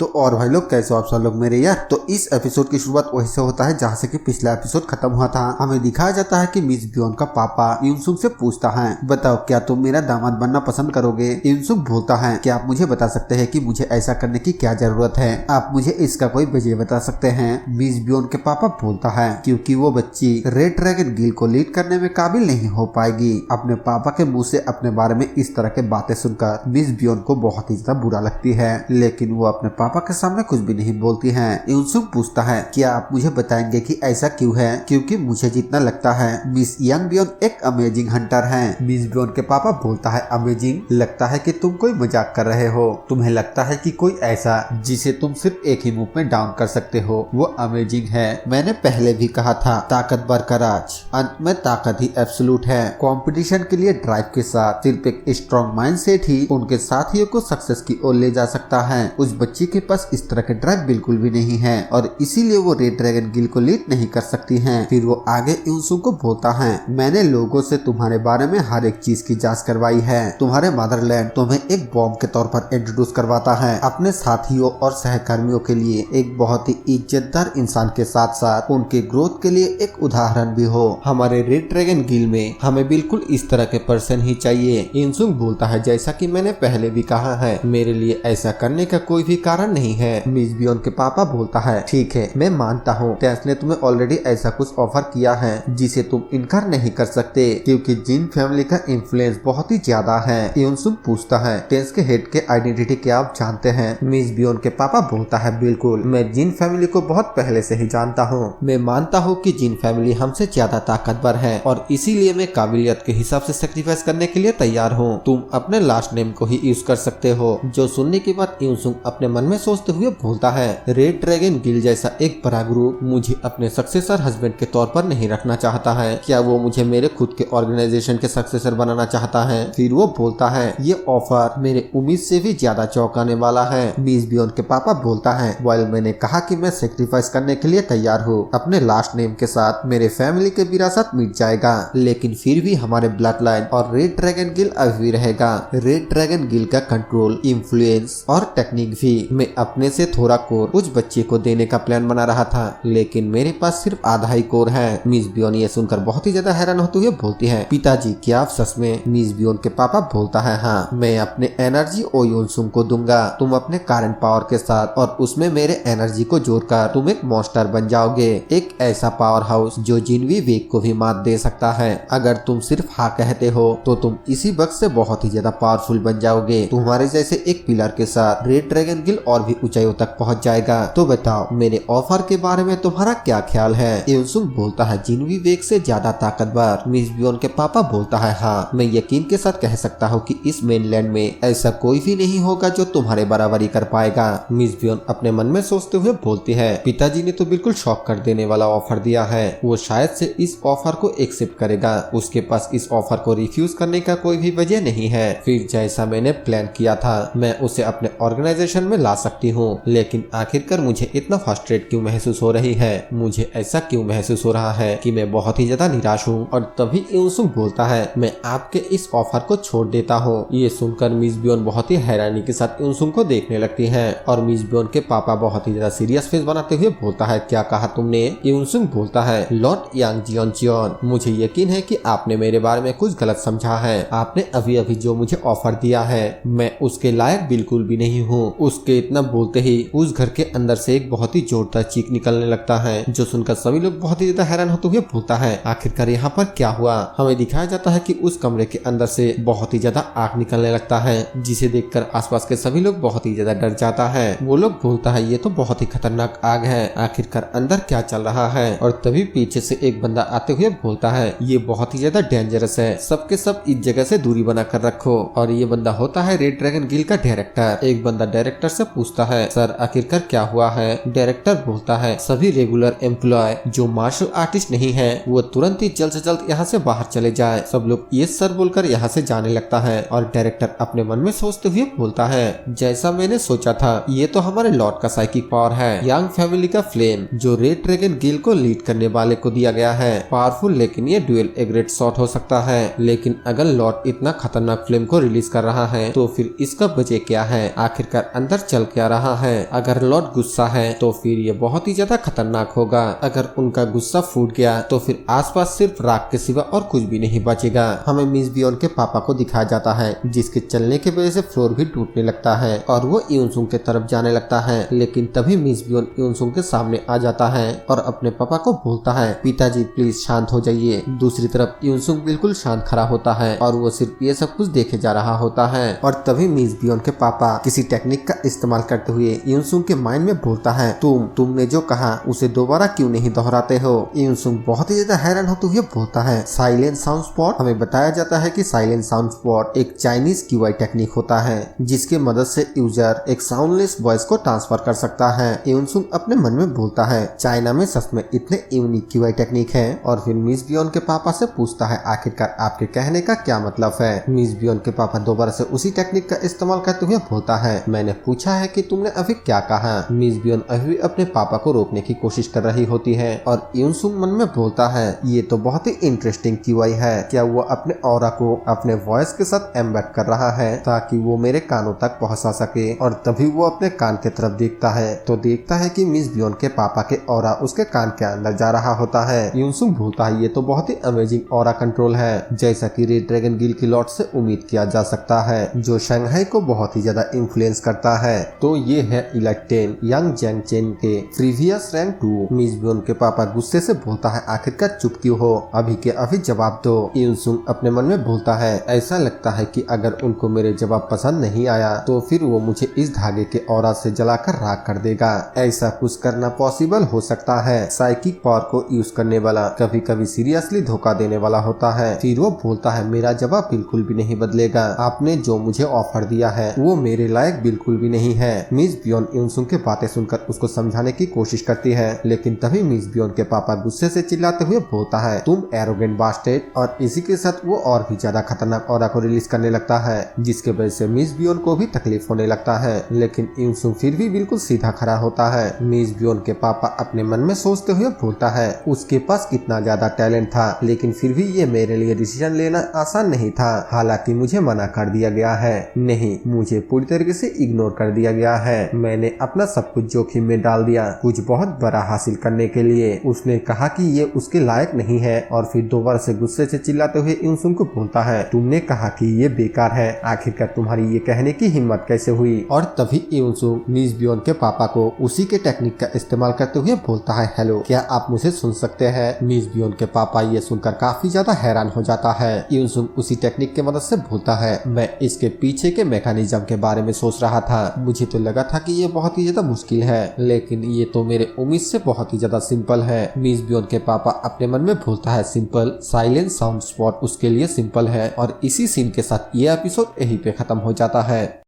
तो और भाई लोग कैसे हो आप सब लोग मेरे यार। तो इस एपिसोड की शुरुआत वहीं से होता है जहाँ से कि पिछला एपिसोड खत्म हुआ था। हमें दिखाया जाता है कि मिस बियोन का पापा युनसुंग से पूछता है, बताओ क्या तुम मेरा दामाद बनना पसंद करोगे। युनसुंग बोलता है, क्या आप मुझे बता सकते हैं कि मुझे ऐसा करने की क्या जरूरत है, आप मुझे इसका कोई वजह बता सकते हैं। मिस बियोन के पापा बोलता है, क्योंकि वो बच्ची रेड ड्रैगन गिल को लीड करने में काबिल नहीं हो पाएगी। अपने पापा के मुँह से अपने बारे में इस तरह के बातें सुनकर मिस बियोन को बहुत ही ज्यादा बुरा लगती है, लेकिन वो अपने पापा के सामने कुछ भी नहीं बोलती है। युनसुंग पूछता है, क्या आप मुझे बताएंगे कि ऐसा क्यों है, क्योंकि मुझे जितना लगता है मिस यंग बियोन एक अमेजिंग हंटर है। मिस बियोन के पापा बोलता है, अमेजिंग? लगता है कि तुम कोई मजाक कर रहे हो। तुम्हें लगता है कि कोई ऐसा जिसे तुम सिर्फ एक ही मूव में डाउन कर सकते हो वो अमेजिंग है। मैंने पहले भी कहा था, ताकत बरकरार, अंत में ताकत ही एब्सोल्यूट है। कंपटीशन के लिए ड्राइव के साथ सिर्फ एक स्ट्रॉन्ग माइंडसेट ही उनके साथियों को सक्सेस की ओर ले जा सकता है। उस बच्ची के पास इस तरह के ड्राइव बिल्कुल भी नहीं है और इसीलिए वो रेड ड्रैगन गिल को लीड नहीं कर सकती है। फिर वो आगे युनसुंग को बोलता है, मैंने लोगों से तुम्हारे बारे में हर एक चीज की जांच करवाई है। तुम्हारे मदरलैंड तुम्हें एक बॉम्ब के तौर पर इंट्रोड्यूस करवाता है, अपने साथियों और सहकर्मियों के लिए एक बहुत ही इज्जतदार इंसान के साथ साथ उनके ग्रोथ के लिए एक उदाहरण भी हो। हमारे रेड ड्रैगन गिल में हमें बिल्कुल इस तरह के पर्सन ही चाहिए। युनसुंग बोलता है, जैसा कि मैंने पहले भी कहा है, मेरे लिए ऐसा करने का कोई भी कारण नहीं है। मिस बियोन के पापा बोलता है, ठीक है मैं मानता हूँ टेंस ने तुम्हें ऑलरेडी ऐसा कुछ ऑफर किया है जिसे तुम इनकार नहीं कर सकते, क्योंकि जिन फैमिली का इन्फ्लुएंस बहुत ही ज्यादा है। युनसुंग पूछता है, टेंस के हेड के आइडेंटिटी क्या आप जानते हैं? मिस बियोन के पापा बोलता है, बिल्कुल, मैं जिन फैमिली को बहुत पहले से ही जानता हूँ। मैं मानता हूँ कि जिन फैमिली हमसे ज्यादा ताकतवर है और इसीलिए मैं काबिलियत के हिसाब से सेक्रीफाइस करने के लिए तैयार हूँ। तुम अपने लास्ट नेम को ही यूज कर सकते हो। जो सुनने के बाद युनसुंग अपने मन में सोचते हुए बोलता है, रेड ड्रैगन गिल जैसा एक बड़ा ग्रुप मुझे अपने सक्सेसर हस्बैंड के तौर पर नहीं रखना चाहता है। क्या वो मुझे मेरे खुद के ऑर्गेनाइजेशन के सक्सेसर बनाना चाहता है? फिर वो बोलता है, ये ऑफर मेरे उम्मीद से भी ज्यादा चौंकाने वाला है। मिस बियोन के पापा बोलता है, वाइल मैंने कहा कि मैं सेक्रीफाइस करने के लिए तैयार हूँ, अपने लास्ट नेम के साथ मेरे फैमिली के विरासत मिट जाएगा, लेकिन फिर भी हमारे ब्लड लाइन और रेड ड्रैगन गिल अभी भी रहेगा। रेड ड्रैगन गिल का कंट्रोल, इन्फ्लुएंस और टेक्निक भी मैं अपने से थोड़ा कोर उस बच्चे को देने का प्लान बना रहा था, लेकिन मेरे पास सिर्फ आधा ही कोर है। मिस बियोन ये सुनकर बहुत ही ज्यादा हैरान होते हुए बोलती है, पिताजी क्या आप सच में? मिस बियोन के पापा बोलता है, हाँ, मैं अपने एनर्जी ओ युनसुंग को दूंगा। तुम अपने करंट पावर के साथ और उसमें मेरे एनर्जी को जोड़कर तुम एक मॉन्स्टर बन जाओगे, एक ऐसा पावर हाउस जो जिनवी वेग को भी मात दे सकता है। अगर तुम सिर्फ हाँ कहते हो तो तुम इसी वक्त से बहुत ही ज्यादा पावरफुल बन जाओगे। तुम्हारे जैसे एक पिलर के साथ रेड ड्रैगन गिल और भी ऊंचाइयों तक पहुंच जाएगा। तो बताओ मेरे ऑफर के बारे में तुम्हारा क्या ख्याल है? युनसुंग बोलता है, जिनवी वेग से ज्यादा ताकतवर। मिस बियोन के पापा बोलता है, हाँ, मैं यकीन के साथ कह सकता हूँ कि इस मेनलैंड में ऐसा कोई भी नहीं होगा जो तुम्हारे बराबरी कर पाएगा। मिस बियोन अपने मन में सोचते हुए बोलती है, पिताजी ने तो बिल्कुल शॉक कर देने वाला ऑफर दिया है। वो शायद से इस ऑफर को एक्सेप्ट करेगा, उसके पास इस ऑफर को रिफ्यूज करने का कोई भी वजह नहीं है। फिर जैसा मैंने प्लान किया था मैं उसे अपने ऑर्गेनाइजेशन में ला सकती हूँ, लेकिन आखिरकार मुझे इतना फ्रस्ट्रेट क्यों महसूस हो रही है? मुझे ऐसा क्यों महसूस हो रहा है कि मैं बहुत ही ज्यादा निराश हूँ? और तभी युनसुंग बोलता है, मैं आपके इस ऑफर को छोड़ देता हूँ। ये सुनकर मिस बियोन बहुत ही हैरानी के साथ युनसुंग को देखने लगती है और मिस बियोन के पापा बहुत ही ज्यादा सीरियस फेस बनाते हुए बोलता है, क्या कहा तुमने? युनसुंग बोलता है, लॉर्ड यांग जियोन, मुझे यकीन है कि आपने मेरे बारे में कुछ गलत समझा है। आपने अभी अभी जो मुझे ऑफर दिया है मैं उसके लायक बिल्कुल भी नहीं हूँ। उसके इतना बोलते ही उस घर के अंदर से एक बहुत ही जोरदार चीख निकलने लगता है, जो सुनकर सभी लोग बहुत ही ज्यादा हैरान होते हुए बोलता है, आखिरकार यहाँ पर क्या हुआ? हमें दिखाया जाता है कि उस कमरे के अंदर से बहुत ही ज्यादा आग निकलने लगता है, जिसे देखकर आसपास के सभी लोग बहुत ही ज्यादा डर जाता है। वो लोग बोलता है, ये तो बहुत ही खतरनाक आग है, आखिरकार अंदर क्या चल रहा है? और तभी पीछे से एक बंदा आते हुए बोलता है, ये बहुत ही ज्यादा डेंजरस है, सबके सब इस जगह से दूरी बना कर रखो। और ये बंदा होता है रेड ड्रैगन गिल का डायरेक्टर। एक बंदा डायरेक्टर से पूछता है, सर आखिरकार क्या हुआ है? डायरेक्टर बोलता है, सभी रेगुलर एम्प्लॉय जो मार्शल आर्टिस्ट नहीं है वो तुरंत ही जल्द से जल्द यहाँ से बाहर चले जाए। सब लोग ये सर बोलकर यहाँ से जाने लगता है और डायरेक्टर अपने मन में सोचते हुए बोलता है, जैसा मैंने सोचा था, ये तो हमारे लॉर्ड का साइकिक पावर है, यांग फैमिली का फ्लेम, जो रेड ड्रैगन गिल को लीड करने वाले को दिया गया है। पावरफुल, लेकिन ये ड्यूल ए ग्रेट शॉट हो सकता है, लेकिन अगर लॉर्ड इतना खतरनाक फ्लेम को रिलीज कर रहा है तो फिर इसका वजह क्या है? आखिरकार अंदर चल क्या रहा है। अगर लॉर्ड गुस्सा है तो फिर ये बहुत ही ज्यादा खतरनाक होगा। अगर उनका गुस्सा फूट गया तो फिर आसपास सिर्फ राख के सिवा और कुछ भी नहीं बचेगा। हमें मिस बियोन के पापा को दिखाया जाता है, जिसके चलने की वजह से फ्लोर भी टूटने लगता है और वो यूनसुंग के तरफ जाने लगता है। लेकिन तभी मिस बियोन यूनसुंग के सामने आ जाता है और अपने पापा को बोलता है, पिताजी प्लीज शांत हो जाइए। दूसरी तरफ यूनसुंग बिल्कुल शांत खड़ा होता है और वो सिर्फ ये सब कुछ देखे जा रहा होता है। और तभी मिस बियोन के पापा किसी टेक्निक का इस्तेमाल करते हुए यूनसुंग के माइंड में बोलता है, तुमने जो कहा उसे दोबारा क्यों नहीं दोहराते हो। यूनसुंग बहुत ही ज्यादा हैरान होते हुए बोलता है, साइलेंट साउंड स्पॉट। हमें बताया जाता है कि साइलेंट साउंड स्पॉट एक चाइनीज क्यूआई टेक्निक होता है, जिसके मदद से यूजर एक साउंडलेस वॉइस को ट्रांसफर कर सकता है। यूनसुंग अपने मन में बोलता है, चाइना में सच में इतने यूनिक क्यूआई टेक्निक है। और फिर मिस बियोन के पापा से पूछता है, आखिरकार आपके कहने का क्या मतलब है। मिस बियोन के पापा दोबारा से उसी टेक्निक का इस्तेमाल करते हुए बोलता है, मैंने पूछा है कि तुमने अभी क्या कहा। मिस बियोन अभी अपने पापा को रोकने की कोशिश कर रही होती है और यूनसुंग मन में बोलता है, ये तो बहुत ही इंटरेस्टिंग क्यूआई है। क्या वो अपने ऑरा को अपने वॉइस के साथ एम्बेड कर रहा है ताकि वो मेरे कानों तक पहुंचा सके। और तभी वो अपने कान की तरफ देखता है तो देखता है कि मिस बियोन के पापा के ऑरा उसके कान के अंदर जा रहा होता है। यूनसुंग बोलता है, ये तो बहुत ही अमेजिंग ऑरा कंट्रोल है, जैसा कि रेड ड्रैगन गिल की लॉर्ड से उम्मीद किया जा सकता है, जो शंघाई को बहुत ही ज्यादा इन्फ्लुएंस करता है। तो ये है इलाइट 10 यांग जैंग चेन के प्रीवियस रैंक 2। मिस बियोन के पापा गुस्से से बोलता है, आखिरकार चुप क्यों हो, अभी के अभी जवाब दो। यूनसुंग अपने मन में बोलता है, ऐसा लगता है कि अगर उनको मेरे जवाब पसंद नहीं आया तो फिर वो मुझे इस धागे के ऑरा से जलाकर राख कर देगा। ऐसा कुछ करना पॉसिबल हो सकता है। साइकिक पावर को यूज करने वाला कभी कभी सीरियसली धोखा देने वाला होता है। फिर वो बोलता है, मेरा जवाब बिल्कुल भी नहीं बदलेगा, आपने जो मुझे ऑफर दिया है वो मेरे लायक बिल्कुल भी नहीं है। मिस बियोन यूनसुंग की बातें सुनकर उसको समझाने की कोशिश करती है, लेकिन तभी मिस बियोन के पापा गुस्से से चिल्लाते हुए बोलता है, तुम एरोगेंट बास्टेड। और इसी के साथ वो और भी ज्यादा खतरनाक ऑरा को रिलीज करने लगता है, जिसके वजह से मिस बियोन को भी तकलीफ होने लगता है। लेकिन यूनसुंग फिर भी बिल्कुल सीधा खड़ा होता है। मिस बियोन के पापा अपने मन में सोचते हुए बोलता है, उसके पास कितना ज्यादा टैलेंट था, लेकिन फिर भी ये मेरे लिए डिसीजन लेना आसान नहीं था। हालांकि मुझे मना कर दिया गया है, नहीं मुझे पूरी तरीके से इग्नोर कर दिया गया है। मैंने अपना सब कुछ जोखिम में डाल दिया कुछ बहुत बड़ा हासिल करने के लिए। उसने कहा कि ये उसके लायक नहीं है और फिर दोबारा से गुस्से से चिल्लाते हुए यूनसुंग को बोलता है, तुमने कहा कि ये बेकार है, आखिरकार तुम्हारी ये कहने की हिम्मत कैसे हुई। और तभी यूनसुंग मिस बियोन के पापा को उसी के टेक्निक का इस्तेमाल करते हुए बोलता है, हेलो क्या आप मुझे सुन सकते हैं। मिस बियोन के पापा ये सुनकर काफी ज्यादा हैरान हो जाता है। यूनसुंग उसी टेक्निक की मदद से बोलता है, मैं इसके पीछे के मैकेनिज्म के बारे में सोच रहा था, मुझे तो लगा था कि ये बहुत ही ज्यादा मुश्किल है, लेकिन ये तो मेरे उम्मीद से बहुत ही ज्यादा सिंपल है। मिस बियोन के पापा अपने मन में बोलता है, सिंपल साइलेंट साउंड स्पॉट उसके लिए सिंपल है। और इसी सीन के साथ ये एपिसोड यहीं पे खत्म हो जाता है।